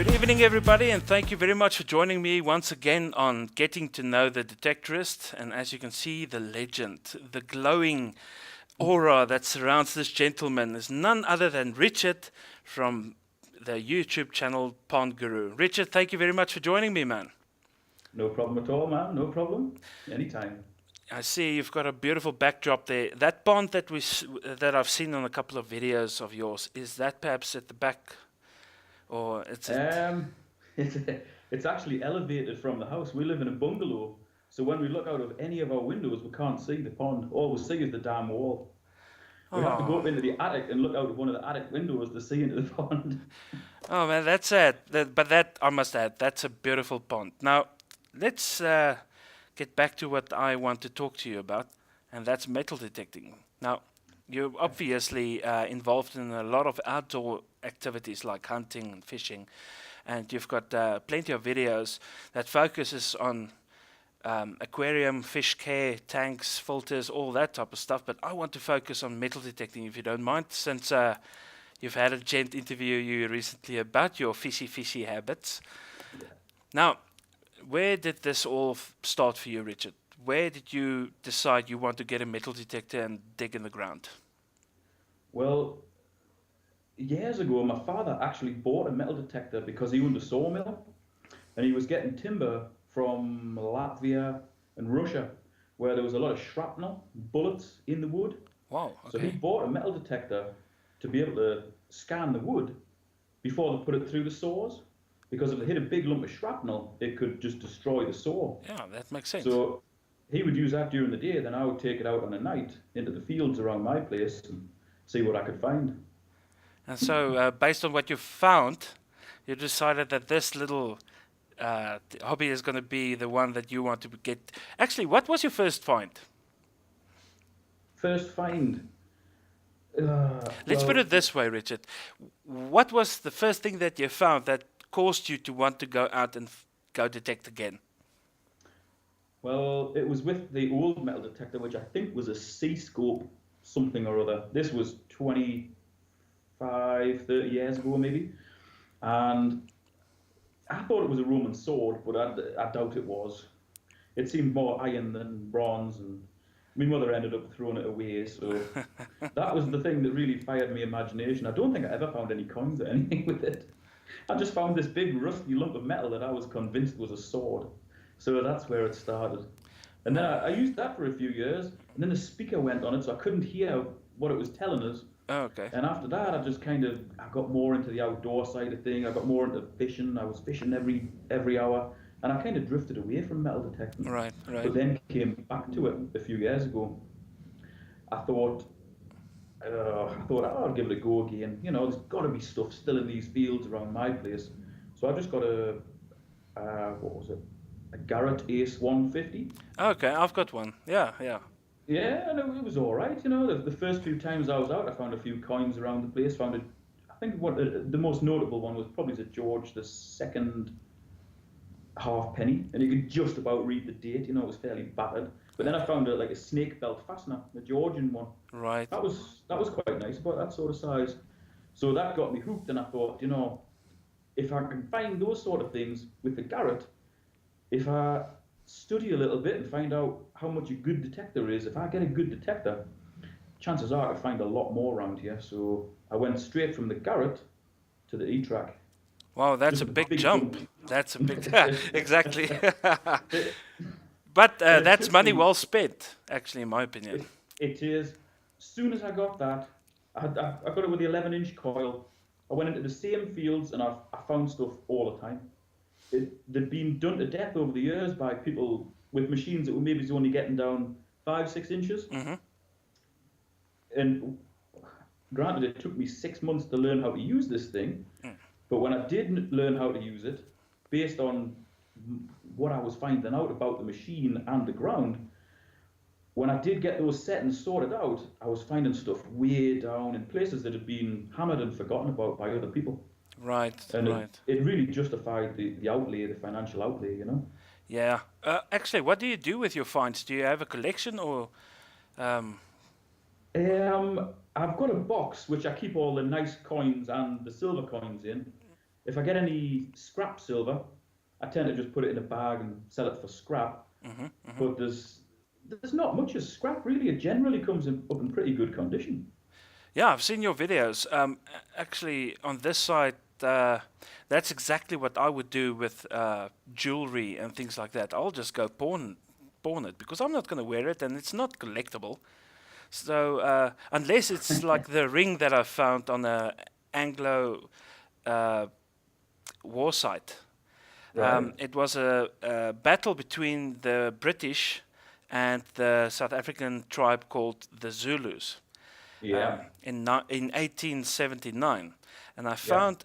Good evening, everybody, and thank you very much for joining me once again on Getting to Know the Detectorist. And as you can see, the legend, the glowing aura that surrounds this gentleman is none other than Richard from the YouTube channel Pondguru. Richard, thank you very much for joining me, man. No problem at all, man. No problem. Anytime. I see you've got a beautiful backdrop there. That pond that I've seen on a couple of videos of yours, is that perhaps at the back, or it's it? Um, it's it's actually elevated from the house. We live in a bungalow, so when we look out of any of our windows, we can't see the pond. All we see is the damn wall. We have to go Oh, up into the attic and look out of one of the attic windows to see into the pond. oh man, that's sad. But that I must add, that's a beautiful pond. Now, let's get back to what I want to talk to you about, and that's metal detecting. Now, you're obviously involved in a lot of outdoor activities like hunting and fishing, and you've got plenty of videos that focuses on aquarium, fish care, tanks, filters, all that type of stuff. But I want to focus on metal detecting, if you don't mind, since you've had a gent interview you recently about your fishy habits. Yeah. Now, where did this all start for you, Richard? Where did you decide you want to get a metal detector and dig in the ground? Well, years ago, my father actually bought a metal detector because he owned a sawmill, and he was getting timber from Latvia and Russia, where there was a lot of shrapnel, bullets in the wood. Wow, So he okay. bought a metal detector to be able to scan the wood before they put it through the saws, because if it hit a big lump of shrapnel, it could just destroy the saw. Yeah, that makes sense. So he would use that during the day, then I would take it out on a night into the fields around my place and see what I could find. And so, based on what you found, you decided that this little hobby is going to be the one that you want to get. Actually, what was your first find? First find, Let's put well, it this way, Richard. What was the first thing that you found that caused you to want to go out and go detect again? well, it was with the old metal detector, which I think was a C-scope something or other. This was 25, 30 years ago, maybe. And I thought it was a Roman sword, but I doubt it was. It seemed more iron than bronze, and my mother ended up throwing it away. So that was the thing that really fired my imagination. I don't think I ever found any coins or anything with it. I just found this big rusty lump of metal that I was convinced was a sword. So that's where it started. And then I used that for a few years, and then the speaker went on it, so I couldn't hear what it was telling us. Oh, okay. And after that, I got more into the outdoor side of thing. I got more into fishing. I was fishing every hour, and I kind of drifted away from metal detecting. Right, right. But then came back to it a few years ago. I thought, I'll give it a go again. You know, there's got to be stuff still in these fields around my place. So I just got what was it? A Garrett Ace 150. Okay, I've got one. Yeah, yeah. Yeah, and it was all right. You know, the first few times I was out, I found a few coins around the place. Found it. I think what the most notable one was probably the George the Second halfpenny, and you could just about read the date. You know, it was fairly battered. But then I found like a snake belt fastener, the Georgian one. Right. That was quite nice, about that sort of size. So that got me hooked, and I thought, you know, if I can find those sort of things with the Garrett, if I study a little bit and find out how much a good detector is, if I get a good detector, chances are I find a lot more around here. So I went straight from the Garrett to the E-Track. Wow, that's Just a a big big jump. jump. That's a big, exactly. It, But and it that's took money me, well spent, actually, in my opinion. it is, as soon as I got that, I got it with the 11-inch coil. I went into the same fields and I found stuff all the time. They'd been done to death over the years by people with machines that were maybe only getting down 5, 6 inches. Hmm. And granted, it took me 6 months to learn how to use this thing, but when I did learn how to use it, based on what I was finding out about the machine and the ground, when I did get those settings sorted out, I was finding stuff way down in places that had been hammered and forgotten about by other people. Right, And right. it really justified the outlay, the financial outlay, you know. Yeah. Actually, what do you do with your finds? Do you have a collection or? Um, I've got a box which I keep all the nice coins and the silver coins in, If I get any scrap silver, I tend to just put it in a bag and sell it for scrap. Hmm. Hmm. But there's not much as scrap really. It generally comes up in pretty good condition. Yeah, I've seen your videos. Actually, on this side, that's exactly what I would do with jewelry and things like that. I'll just go pawn it because I'm not going to wear it and it's not collectible. So unless it's like the ring that I found on a Anglo uh, war site. Right. It was a battle between the British and the South African tribe called the Zulus Yeah. in 1879, and I Yeah. found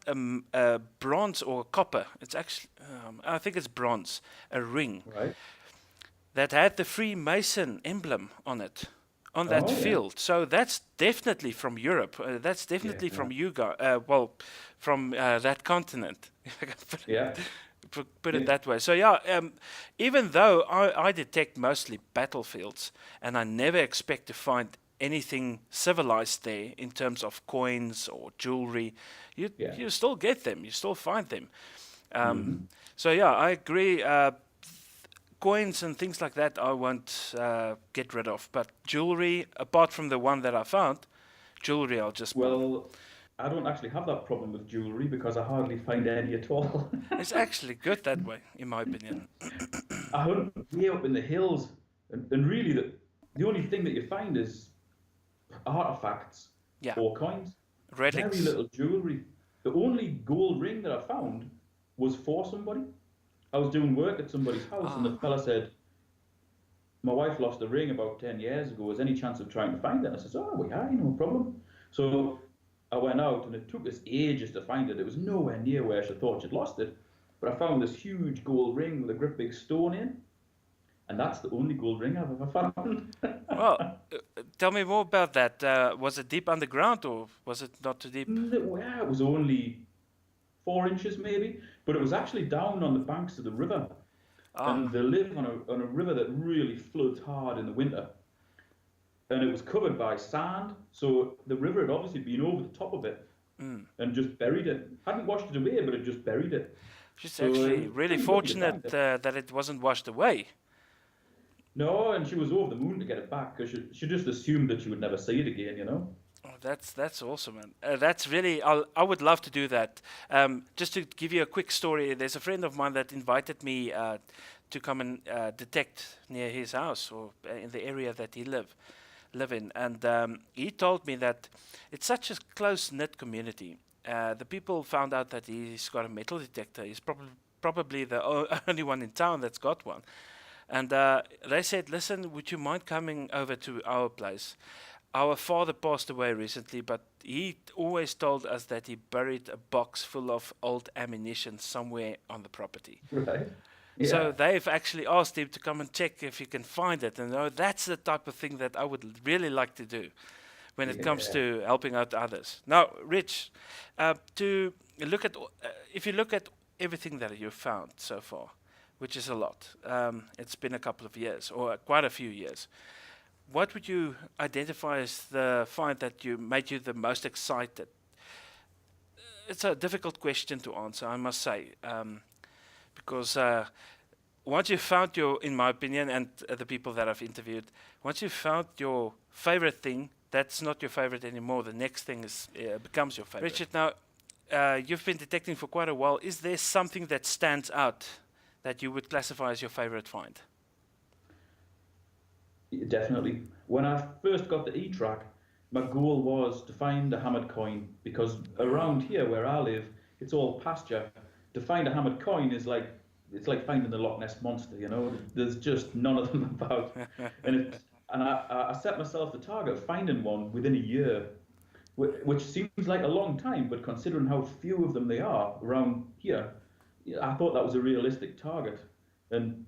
a bronze or copper. It's actually I think it's bronze, a ring Right. that had the Freemason emblem on it. On that Oh yeah. field, so that's definitely from Europe. That's Yeah. definitely from you guys. Well, from that continent. If I can Yeah. put it Yeah. that way. So yeah, even though I detect mostly battlefields, and I never expect to find anything civilized there in terms of coins or jewelry, Yeah. you still get them, you still find them. Um, Hmm. so yeah, I agree. Coins and things like that, I won't get rid of. But jewelry, apart from the one that I found, jewelry I'll just pawn. Well, I don't actually have that problem with jewelry because I hardly find any at all. It's actually good that way, in my opinion. I hunt way up in the hills, and really the only thing that you find is artifacts Yeah, or coins. Very relics. little jewelry. The only gold ring that I found was for somebody. I was doing work at somebody's house, and the Ah, fella said, "My wife lost a ring about 10 years ago. Is any chance of trying to find it?" I says, "Oh, well, yeah, no problem." So I went out, and it took us ages to find it. It was nowhere near where she thought she'd lost it. But I found this huge gold ring with a great big stone in, and that's the only gold ring I've ever found. well, tell me more about that. Was it deep underground or was it not too deep? No, yeah, it was only 4 inches maybe, but it was actually down on the banks of the river. Ah, And they live on a river that really floods hard in the winter. And it was covered by sand, so the river had obviously been over the top of it mm. and just buried it. Hadn't washed it away, but it just buried it. She's So it actually was really pretty lucky to fortunate find it. that it wasn't washed away. No, and she was over the moon to get it back because she just assumed that she would never see it again, Oh, that's awesome, man. That's really I would love to do that. Just to give you a quick story, there's a friend of mine that invited me to come and detect near his house or in the area that he live in, and he told me that it's such a close knit community. The people found out that he's got a metal detector. He's probably the only one in town that's got one. And they said, "Listen, would you mind coming over to our place? Our father passed away recently, but he always told us that he buried a box full of old ammunition somewhere on the property." Right? So Yeah. they've actually asked him to come and check if he can find it. And that's the type of thing that I would really like to do when it comes Yeah. to helping out others. Now, Rich, to look at if you look at everything that you've found so far, which is a lot, it's been a couple of years or quite a few years. What would you identify as the find that you made you the most excited? It's a difficult question to answer, I must say, because once you've found your, in my opinion, and the people that I've interviewed, once you've found your favorite thing, that's not your favorite anymore. The next thing is becomes your favorite. Richard, now you've been detecting for quite a while. Is there something that stands out that you would classify as your favorite find? Definitely. When I first got the E-track, my goal was to find a hammered coin because around here where I live, it's all pasture. To find a hammered coin is like it's like finding the Loch Ness monster. There's just none of them about, and I set myself the target of finding one within a year, which seems like a long time, but considering how few of them there are around here, I thought that was a realistic target. And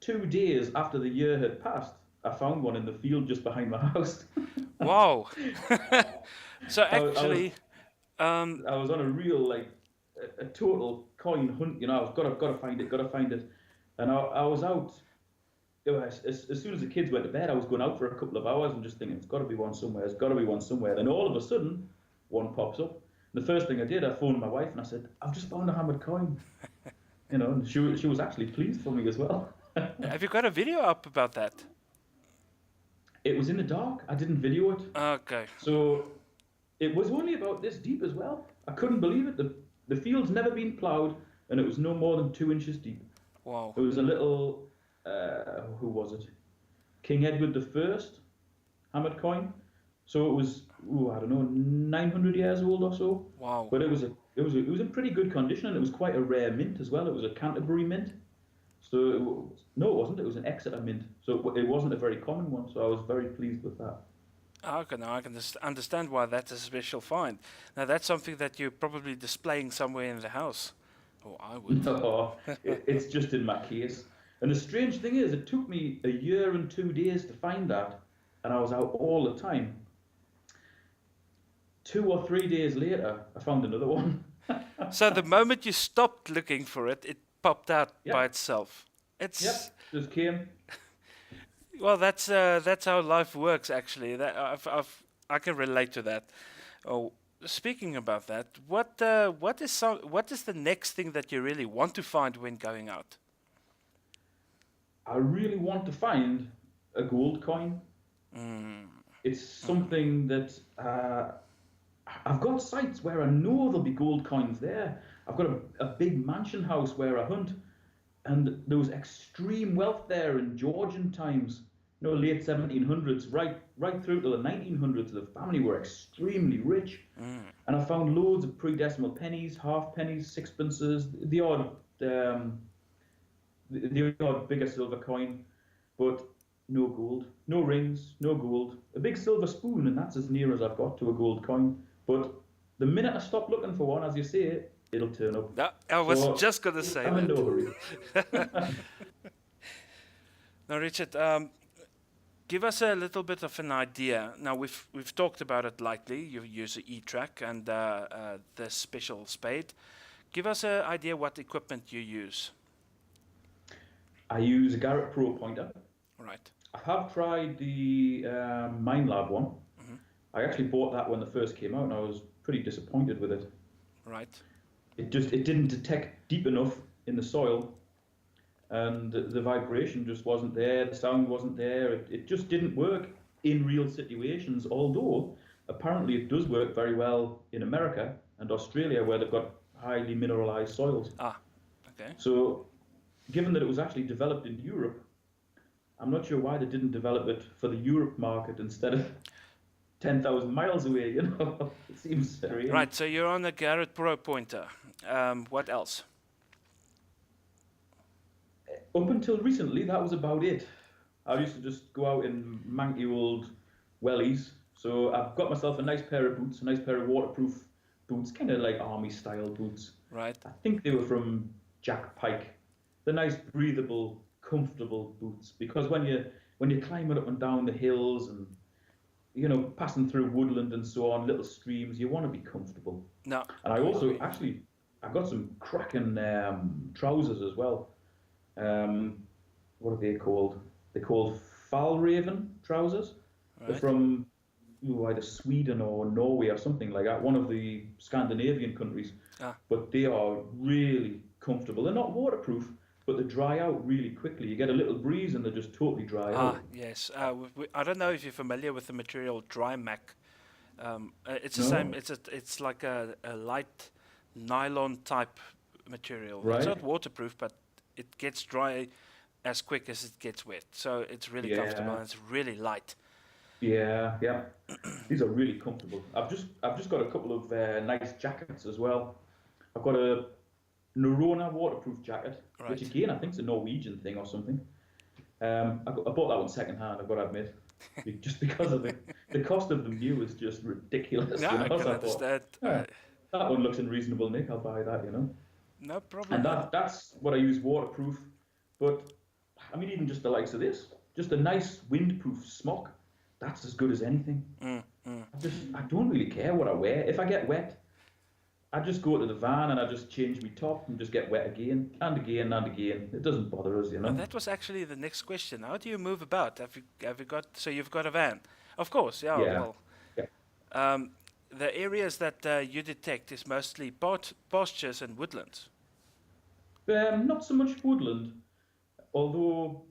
2 days after the year had passed, I found one in the field just behind my house. Wow. So I was actually, um, I was on a real like a total coin hunt. I was gotta find it, gotta find it, and I was out. As soon as the kids went to bed, I was going out for a couple of hours and just thinking, it's got to be one somewhere. It's got to be one somewhere. Then all of a sudden, one pops up, The first thing I did, I phoned my wife and I said, "I've just found a hammered coin." And she was actually pleased for me as well. Have you got a video up about that? It was in the dark. I didn't video it, Okay. so it was only about this deep as well. I couldn't believe it. The field's never been ploughed, and it was no more than 2 inches deep. Wow. It was a little, who was it? King Edward the First hammered coin. So it was, ooh, I don't know, 900 years old or so. Wow. But it was in pretty good condition, and it was quite a rare mint as well. It was a Canterbury mint. So no, it wasn't. It was an Exeter mint. So it wasn't a very common one. So I was very pleased with that. Okay, now I can understand why that's a special find. Now that's something that you're probably displaying somewhere in the house. Oh, I would. No, it's just in my case. And the strange thing is, it took me a year and 2 days to find that, and I was out all the time. 2 or 3 days later, I found another one. So the moment you stopped looking for it, it popped out by Yep, itself. It's yep, just came. well, that's how life works. Actually, that I can relate to that. Oh, speaking about that, what is the next thing that you really want to find when going out? I really want to find a gold coin. Mm. It's something that I've got sites where I know there'll be gold coins there. I've got a big mansion house where I hunt, and there was extreme wealth there in Georgian times, late 1700s, right through to the 1900s. The family were extremely rich, and I found loads of pre-decimal pennies, half pennies, sixpences, the odd bigger silver coin, but no gold, no rings, no gold. A big silver spoon, and that's as near as I've got to a gold coin. But the minute I stop looking for one, as you say, it'll turn up. No, I was So just gonna say I'm in that. no hurry. Now, Richard, give us a little bit of an idea. Now we've talked about it lightly. You use the E-track and the special spade. Give us an idea what equipment you use. I use a Garrett Pro pointer. Right. I have tried the Mine Lab one. Hmm. I actually bought that when it first came out, and I was pretty disappointed with it. Right. It didn't detect deep enough in the soil, and the vibration just wasn't there. The sound wasn't there. It just didn't work in real situations. Although apparently it does work very well in America and Australia, where they've got highly mineralized soils. Ah. Okay. So, given that it was actually developed in Europe, I'm not sure why they didn't develop it for the Europe market instead of 10,000 miles away. It seems strange. Right. So you're on a Garrett Pro pointer. What else? Up until recently, that was about it. I used to just go out in manky old wellies. So I've got myself a nice pair of boots, a nice pair of waterproof boots, kind of like army style boots. Right. I think they were from Jack Pike. They're nice, breathable, comfortable boots, because when you're climbing up and down the hills and passing through woodland and so on, little streams, you want to be comfortable. No. And I also actually I've got some cracking trousers as well. What are they called? They're called Falraven trousers. Right. They're from either Sweden or Norway or something like that, one of the Scandinavian countries. Ah. But they are really comfortable. They're not waterproof, but they dry out really quickly. You get a little breeze and they just totally dry out. Yes. I don't know if you're familiar with the material dry mac. It's the No? same. It's like a light nylon type material. It's Right. not waterproof, but it gets dry as quick as it gets wet. So it's really comfortable and Yeah, it's really light. yeah. These are really comfortable. I've just got a couple of nice jackets as well. I've got a Norona waterproof jacket, which Right. again I think is a Norwegian thing or something. I bought that one second hand, I've got to admit, just because of the cost of them new is just ridiculous. Yeah, I can So I thought, understand. "Yeah, that one looks unreasonable, Nick. I'll buy that. No problem. And that's what I use waterproof. But I mean, even just the likes of this, just a nice windproof smock, that's as good as anything. I don't really care what I wear. If I get wet, I just go to the van and I just change my top and just get wet again and again and again. It doesn't bother us. And that was actually the next question. How do you move about? Have you got, so you've got a van? Of course, yeah. Yeah. Well, Yeah. um, the areas that you detect is mostly pastures and woodlands. Not so much woodland, although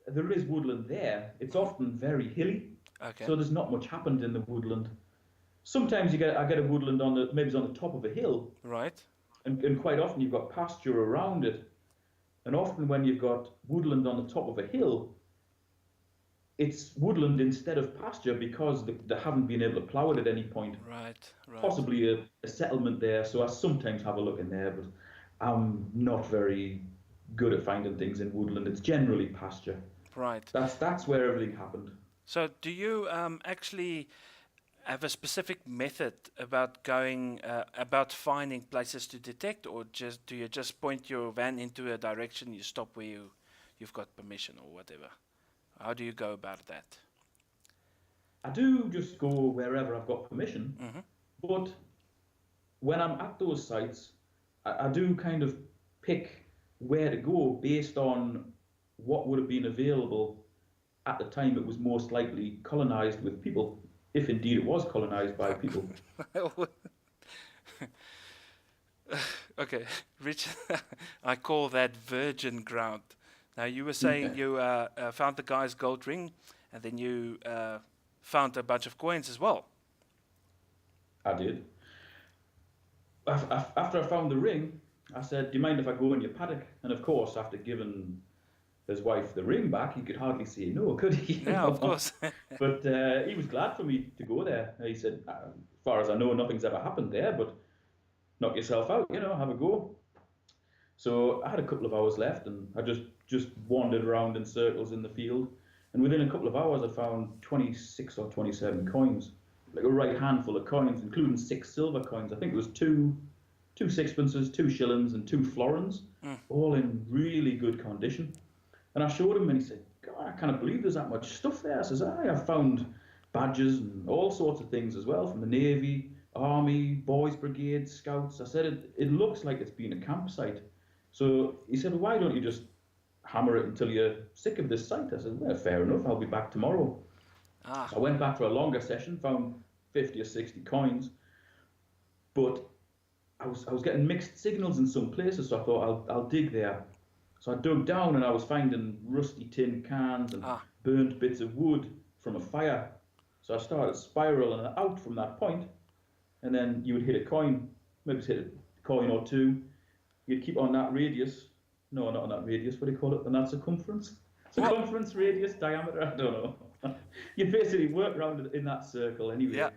there is woodland there. It's Hmm. often very hilly, Okay. so there's not much happened in the woodland. Sometimes I get a woodland on the maybe it's on the top of a hill, Right. and quite often you've got pasture around it. And often when you've got woodland on the top of a hill, it's woodland instead of pasture because they haven't been able to plough it at any point. Right. Right. Possibly a settlement there, so I sometimes have a look in there, but I'm not very good at finding things in woodland. It's generally pasture. Right. That's where everything happened. So, do you actually have a specific method about going about finding places to detect, or just do you just point your van into a direction, you stop where you've got permission or whatever? How do you go about that? I do just go wherever I've got permission, Hmm. but when I'm at those sites, I do kind of pick where to go based on what would have been available at the time it was most likely colonized with people, if indeed it was colonized by people. Okay, Richard, I call that virgin ground. Now, you were saying you found the guy's gold ring, and then you found a bunch of coins as well. I did. After I found the ring, I said, "Do you mind if I go in your paddock?" And of course, after giving his wife the ring back, he could hardly say no, could he? You Yeah, of know? course. But he was glad for me to go there. He said, "As far as I know, nothing's ever happened there, but knock yourself out, have a go." So I had a couple of hours left, and I just wandered around in circles in the field. And within a couple of hours, I found 26 or 27 coins, like a right handful of coins, including 6 silver coins. I think it was two sixpences, 2 shillings, and 2 florins, Mm. all in really good condition. And I showed him, and he said, "God, I can't believe there's that much stuff there." I says, "I found badges and all sorts of things as well from the Navy, Army, Boys Brigade, Scouts." I said, it looks like it's been a campsite." So he said, "Well, why don't you just hammer it until you're sick of this site?" I said, "Well, fair enough, I'll be back tomorrow." Ah, So I went back for a longer session, found 50 or 60 coins, but I was getting mixed signals in some places, so I thought I'll dig there. So I dug down and I was finding rusty tin cans and ah. burnt bits of wood from a fire. So I started spiraling out from that point, and then you would hit a coin, maybe hit a coin or two. You'd keep on that radius. No, not on that radius. What do you call it? On that circumference? Well, Circumference, radius, diameter. I don't know. You'd basically work around it in that circle yeah. anyway.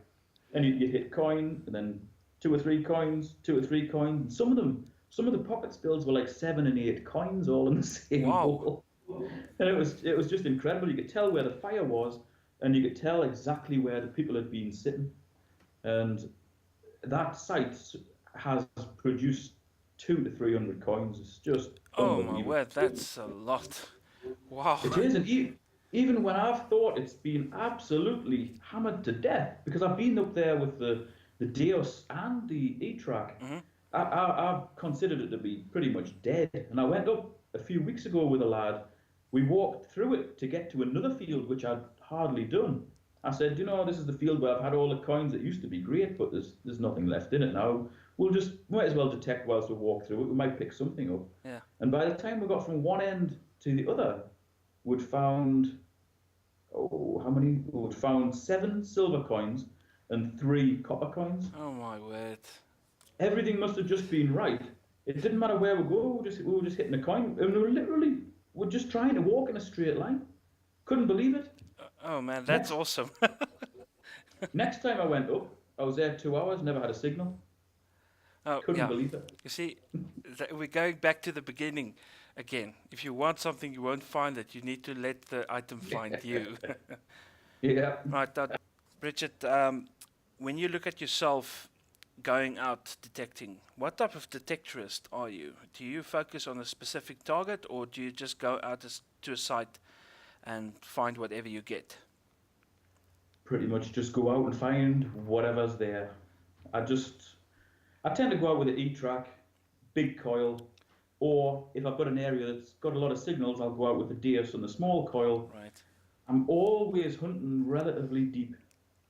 And you'd hit coin, and then 2 or 3 coins, 2 or 3 coins. And some of the pocket spills were like 7 and 8 coins all in the same Wow. hole. And it was just incredible. You could tell where the fire was, and you could tell exactly where the people had been sitting. And that site has produced 200 to 300 coins. It's just Oh my unbelievable. word, that's a lot. Wow. It is, and even when I've thought it's been absolutely hammered to death, because I've been up there with the Deus and the E-Track, Hmm. I've considered it to be pretty much dead. And I went up a few weeks ago with a lad. We walked through it to get to another field, which I'd hardly done. I said, "This is the field where I've had all the coins that used to be great, but there's nothing left in it now. Might as well detect whilst we walk through it. We might pick something up." Yeah. And by the time we got from one end to the other, we'd found, how many? We'd found 7 silver coins and 3 copper coins. Oh my word. Everything must have just been right. It didn't matter where we go. We were just hitting a coin, and we're just trying to walk in a straight line. Couldn't believe it. Oh man, that's Next awesome. next time I went up, I was there 2 hours, never had a signal. Oh Couldn't yeah. believe it. You see, we're going back to the beginning again. If you want something, you won't find it. You need to let the item find you. Yeah. Right, now, Richard, when you look at yourself going out detecting, what type of detectorist are you? Do you focus on a specific target, or do you just go out to a site and find whatever you get? Pretty much just go out and find whatever's there. I just I tend to go out with an E-track, big coil, or if I've got an area that's got a lot of signals, I'll go out with the DS and the small coil. Right. I'm always hunting relatively deep.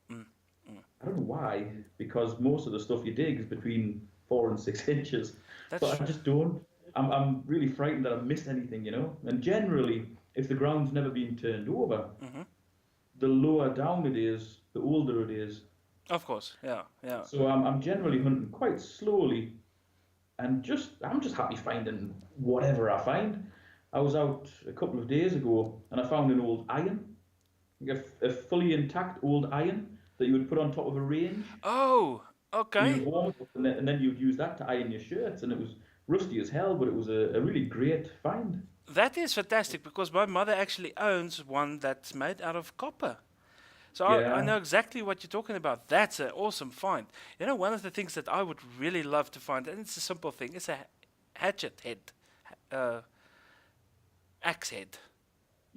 Mm, mm. I don't know why, because most of the stuff you dig is between 4 and 6 inches. That's But I true. just don't. I'm really frightened that I missed anything, you know. And generally, if the ground's never been turned over, Hmm. the lower down it is, the older it is. Of course. Yeah. Yeah. So I'm generally hunting quite slowly, and I'm just happy finding whatever I find. I was out a couple of days ago and I found an old iron, like a fully intact old iron that you would put on top of a range, Oh. and Okay. you'd warm it up, and then you'd use that to iron your shirts, and it was rusty as hell, but it was a really great find. That is fantastic because my mother actually owns one that's made out of copper. So I Yeah, know exactly what you're talking about. That's an awesome find. You know, one of the things that I would really love to find, and it's a simple thing, it's a hatchet head, uh, axe head.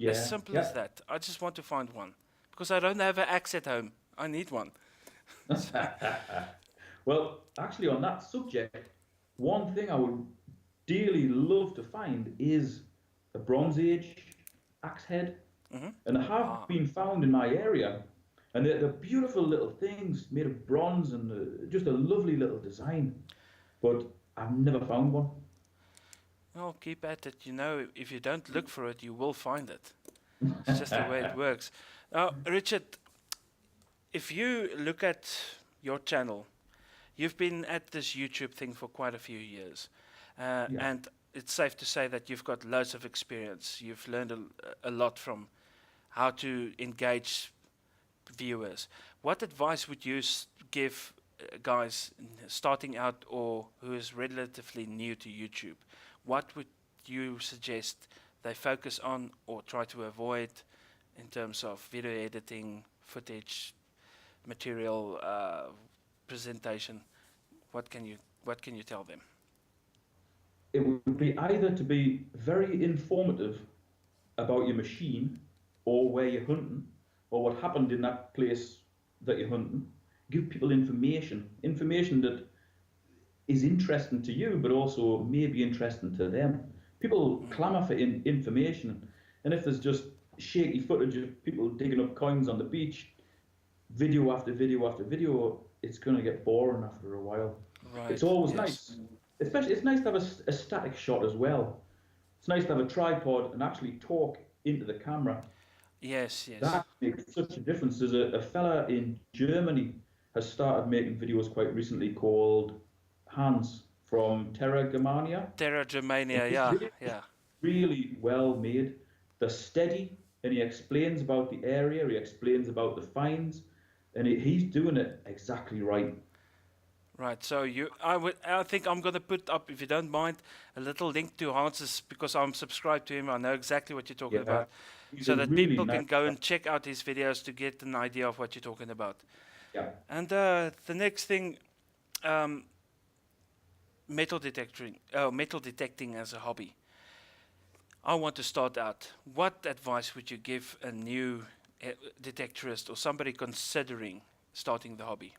As yeah, simple as yeah. that. I just want to find one because I don't have an axe at home. I need one. So, Well, actually, on that subject, one thing I would dearly love to find is a Bronze Age axe head, hmm. and they have Ah, been found in my area, and they're beautiful little things made of bronze and just a lovely little design. But I've never found one. I'll keep at it. You know, if you don't look for it, you will find it. It's just the way it works. Now, Richard, if you look at your channel, you've been at this YouTube thing for quite a few years, Yeah. and it's safe to say that you've got loads of experience. You've learned a lot from how to engage viewers. What advice would you give guys starting out or who is relatively new to YouTube? What would you suggest they focus on or try to avoid in terms of video editing, footage, material, presentation? What can you tell them? It would be either to be very informative about your machine or where you're hunting or what happened in that place that you're hunting. Give people information that is interesting to you, but also may be interesting to them. People Mm, clamour for information, and if there's just shaky footage of people digging up coins on the beach, video after video after video, it's going to get boring after a while. It's right. always Yes. nice, especially it's nice to have a static shot as well. It's nice to have a tripod and actually talk into the camera. Yes. Yes. That makes such a difference. There's a fella in Germany has started making videos quite recently called Hans from Terra Germania. Terra And Germania. his Yeah. videos Yeah. really well made. They're steady, and he explains about the area, he explains about the finds, and he's doing it exactly right. Right. So I think I'm gonna put up, if you don't mind, a little link to Hans's because I'm subscribed to him. I know exactly what you're talking Yeah, about, he's so a that really people nice can go guy. and check out his videos to get an idea of what you're talking about. Yeah. And the next thing, um, metal detecting as a hobby. I want to start out. What advice would you give a new detectorist or somebody considering starting the hobby?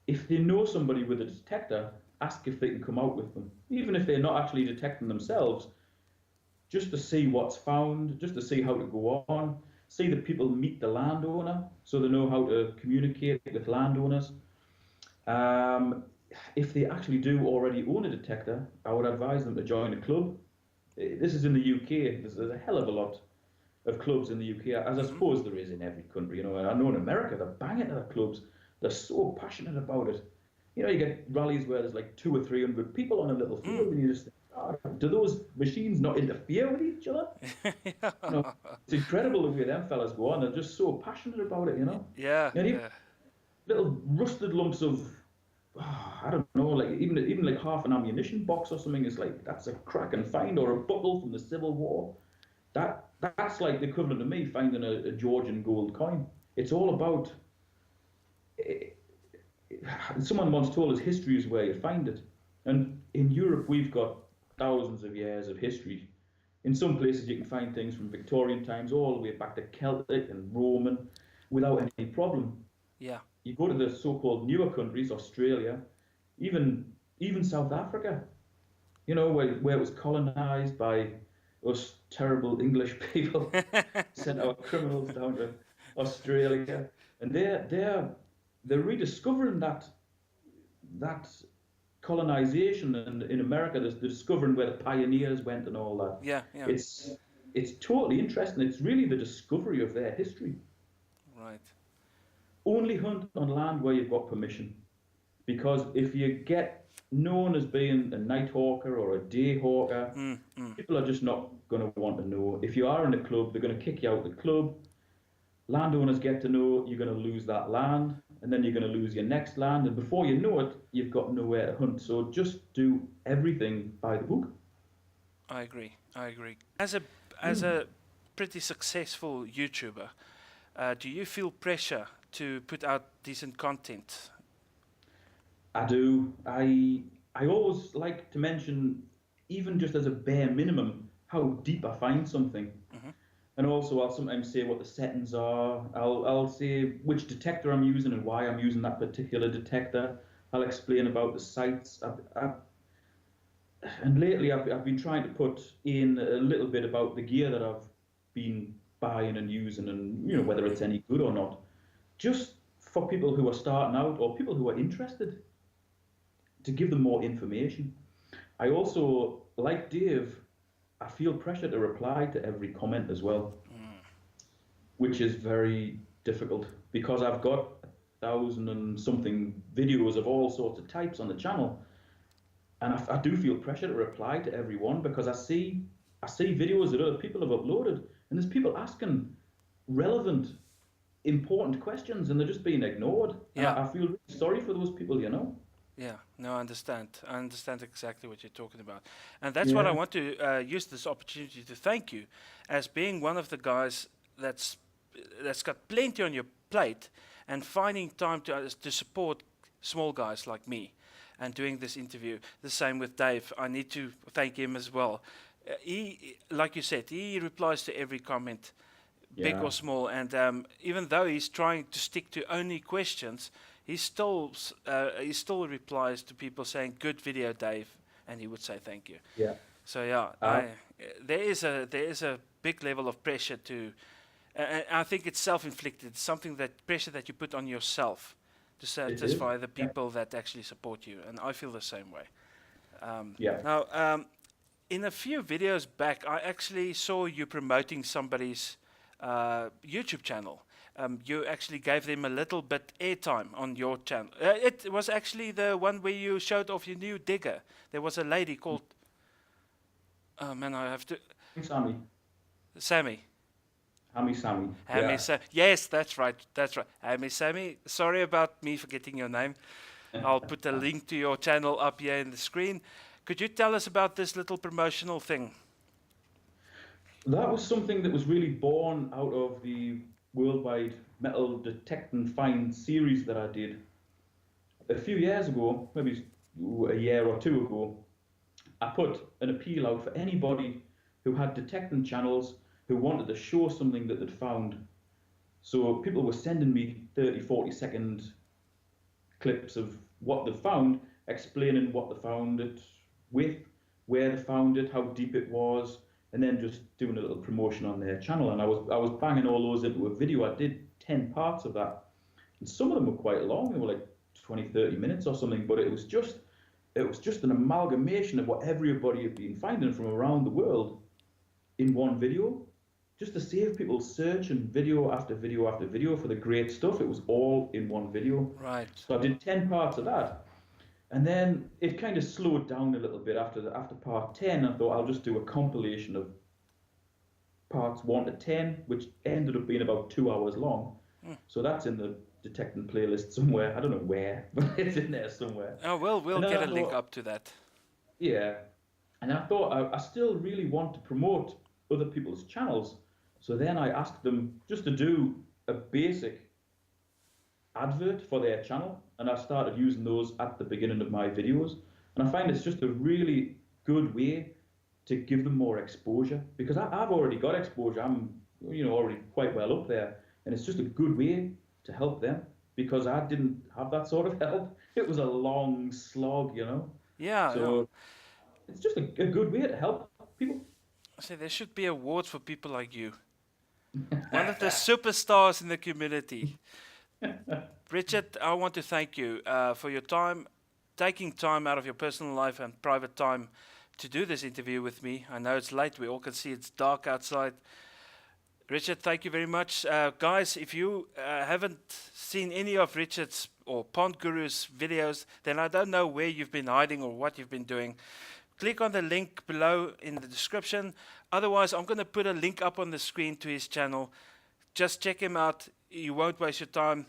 If they know somebody with a detector, ask if they can come out with them. Even if they're not actually detecting themselves, just to see what's found, just to see how to go on, see that people meet the landowner so they know how to communicate with landowners. Um, if they actually do already own a detector, I would advise them to join a club. This is in the UK. There's a hell of a lot of clubs in the UK, as I Hmm. suppose there is in every country. You know, I know in America they're banging at the clubs. They're so passionate about it. You know, you get rallies where there's like 2 or 300 people on a little Mm. field, and you just think, oh, do those machines not interfere with each other? You know, it's incredible the way them fellas go on. They're just so passionate about it. You know, Yeah, and even yeah. little rusted lumps of I don't know, like even like half an ammunition box or something is like that's a cracking find, or a buckle from the Civil War. That's like the equivalent of me finding a Georgian gold coin. It's all about. eh, Someone once told us history is where you find it, and in Europe we've got thousands of years of history. In some places you can find things from Victorian times all the way back to Celtic and Roman without any problem. Yeah. You go to the so-called newer countries, Australia, even South Africa, you know, where it was colonized by us terrible English people, sent our criminals down to Australia, and they're rediscovering that colonization, and in America, they're discovering where the pioneers went and all that. Yeah, yeah, It's totally interesting. It's really the discovery of their history. right. Only hunt on land where you've got permission, because if you get known as being a night hawker or a day hawker, Mm, mm. people are just not going to want to know. If you are in a club, they're going to kick you out of the club. Landowners get to know you're going to lose that land, and then you're going to lose your next land, and before you know it, you've got nowhere to hunt. So just do everything by the book. I agree. I agree. As a pretty successful YouTuber, do you feel pressure to put out decent content? I do. I always like to mention, even just as a bare minimum, how deep I find something. Hmm. And also, I'll sometimes say what the settings are. I'll say which detector I'm using and why I'm using that particular detector. I'll explain about the sites. And lately, I've been trying to put in a little bit about the gear that I've been buying and using, and whether it's any good or not. Just for people who are starting out or people who are interested, to give them more information. I also, like Dave, I feel pressure to reply to every comment as well, which is very difficult because I've got 1,000 and something videos of all sorts of types on the channel, and I do feel pressure to reply to everyone because I see videos that other people have uploaded, and there's people asking relevant, important questions, and they're just being ignored, and Yeah, I feel really sorry for those people. yeah. No, I understand. I understand exactly what you're talking about, and that's what I Yeah, want to use this opportunity to thank you, as being one of the guys that's that's got plenty on your plate, and finding time to support small guys like me, and doing this interview. The same with Dave. I need to thank him as well. He, like you said, he replies to every comment, big yeah, or small. And even though he's trying to stick to only questions, he still replies to people saying, "Good video, Dave," and he would say thank you. yeah. So yeah, Uh, there is a big level of pressure to. I think it's self-inflicted. It's something that pressure that you put on yourself to it is. satisfy the Yeah, people that actually support you, and I feel the same way. yeah. Now, in a few videos back, I actually saw you promoting somebody's YouTube channel. You actually gave them a little bit airtime on your channel. It was actually the one where you showed off your new digger. There was a lady called, oh man, I have to, Sammy, Sammy. Sammy. Hammy Yeah. Sam. Yes, that's right. That's right. Hammy Sammy. Sorry about me forgetting your name. I'll put a link to your channel up here in the screen. Could you tell us about this little promotional thing? That was something that was really born out of the worldwide metal detect and find series that I did a few years ago, maybe a year or two ago. I put an appeal out for anybody who had detecting channels who wanted to show something that they'd found. So people were sending me 30, 40-second clips of what they found, explaining what they found it with, where they found it, how deep it was, and then just doing a little promotion on their channel. And I was banging all those into a video. I did 10 parts of that, and some of them were quite long. They were like 20, 30 minutes or something. But it was just an amalgamation of what everybody had been finding from around the world in one video, just to save people searching video after video after video for the great stuff. It was all in one video. Right. So I did 10 parts of that. And then it kind of slowed down a little bit after part 10. I thought I'll just do a compilation of parts 1 to 10, which ended up being about 2 hours long. Hmm. So that's in the detecting playlist somewhere. I don't know where, but it's in there somewhere. Oh, well, we'll And then get I a link thought, up to that. yeah. And I thought I still really want to promote other people's channels. So then I asked them just to do a basic advert for their channel, and I started using those at the beginning of my videos. And I find it's just a really good way to give them more exposure, because I've already got exposure. I'm already quite well up there, and it's just a good way to help them because I didn't have that sort of help. It was a long slog. Yeah, no. So it's just a good way to help people. See, there should be awards for people like you. One of the superstars in the community. Richard, I want to thank you for your time, taking time out of your personal life and private time to do this interview with me. I know it's late, we all can see it's dark outside. Richard, thank you very much. Guys, if you haven't seen any of Richard's or Pondguru's videos, then I don't know where you've been hiding or what you've been doing. Click on the link below in the description. Otherwise, I'm going to put a link up on the screen to his channel. Just check him out. You won't waste your time.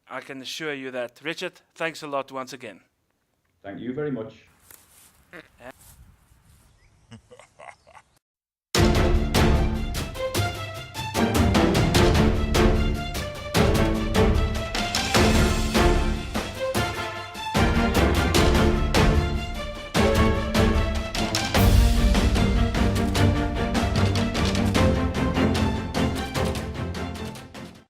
I can assure you that. Richard, thanks a lot once again. Thank you very much.